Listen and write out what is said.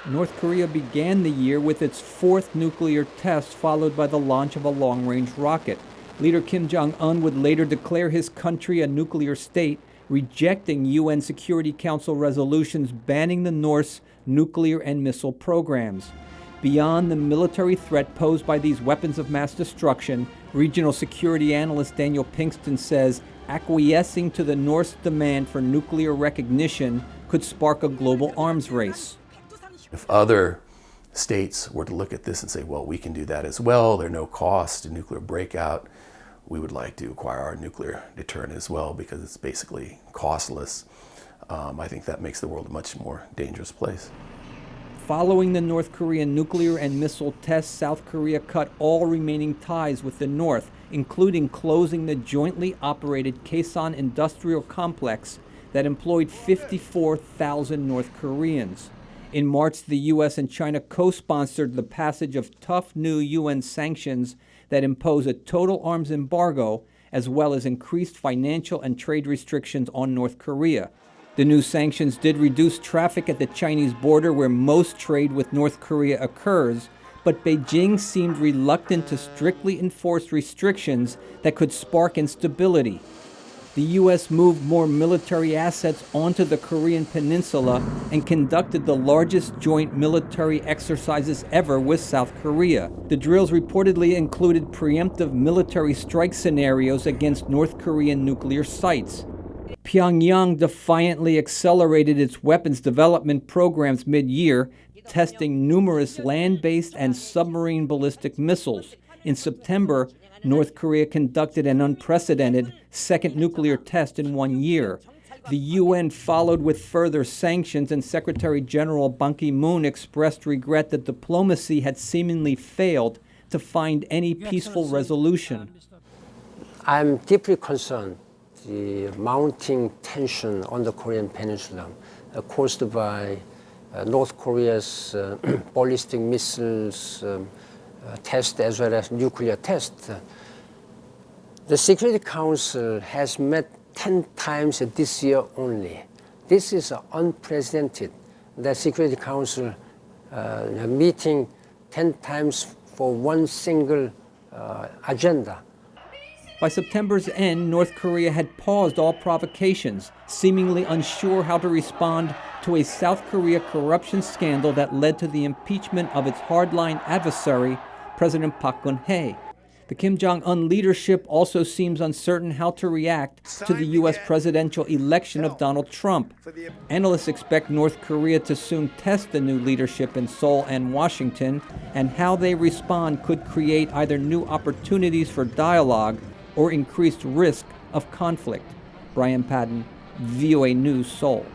North Korea began the year with its fourth nuclear test, followed by the launch of a long-range rocket. Leader Kim Jong-un would later declare his country a nuclear state, rejecting UN Security Council resolutions banning the North's nuclear and missile programs. Beyond the military threat posed by these weapons of mass destruction, regional security analyst Daniel Pinkston says acquiescing to the North's demand for nuclear recognition could spark a global arms race. If other states were to look at this and say, well, we can do that as well, there are no costs to nuclear breakout, we would like to acquire our nuclear deterrent as well because it's basically costless. I think that makes the world a much more dangerous place. Following the North Korean nuclear and missile tests, South Korea cut all remaining ties with the North, including closing the jointly operated Kaesong industrial complex that employed 54,000 North Koreans. In March, the U.S. and China co-sponsored the passage of tough new UN sanctions that impose a total arms embargo, as well as increased financial and trade restrictions on North Korea. The new sanctions did reduce traffic at the Chinese border where most trade with North Korea occurs, but Beijing seemed reluctant to strictly enforce restrictions that could spark instability. The U.S. moved more military assets onto the Korean peninsula and conducted the largest joint military exercises ever with South Korea. The drills reportedly included preemptive military strike scenarios against North Korean nuclear sites. Pyongyang defiantly accelerated its weapons development programs mid-year, testing numerous land-based and submarine ballistic missiles. In September, North Korea conducted an unprecedented second nuclear test in 1 year. The UN followed with further sanctions, and Secretary General Ban Ki-moon expressed regret that diplomacy had seemingly failed to find any peaceful resolution. I'm deeply concerned the mounting tension on the Korean Peninsula caused by North Korea's ballistic missiles test as well as nuclear test. The Security Council has met 10 times this year only. This is unprecedented. The Security Council meeting 10 times for one single agenda. By September's end, North Korea had paused all provocations, seemingly unsure how to respond to a South Korea corruption scandal that led to the impeachment of its hardline adversary, President Park Geun-hye. The Kim Jong-un leadership also seems uncertain how to react to the U.S. presidential election of Donald Trump. Analysts expect North Korea to soon test the new leadership in Seoul and Washington, and how they respond could create either new opportunities for dialogue or increased risk of conflict. Brian Padden, VOA News, Seoul.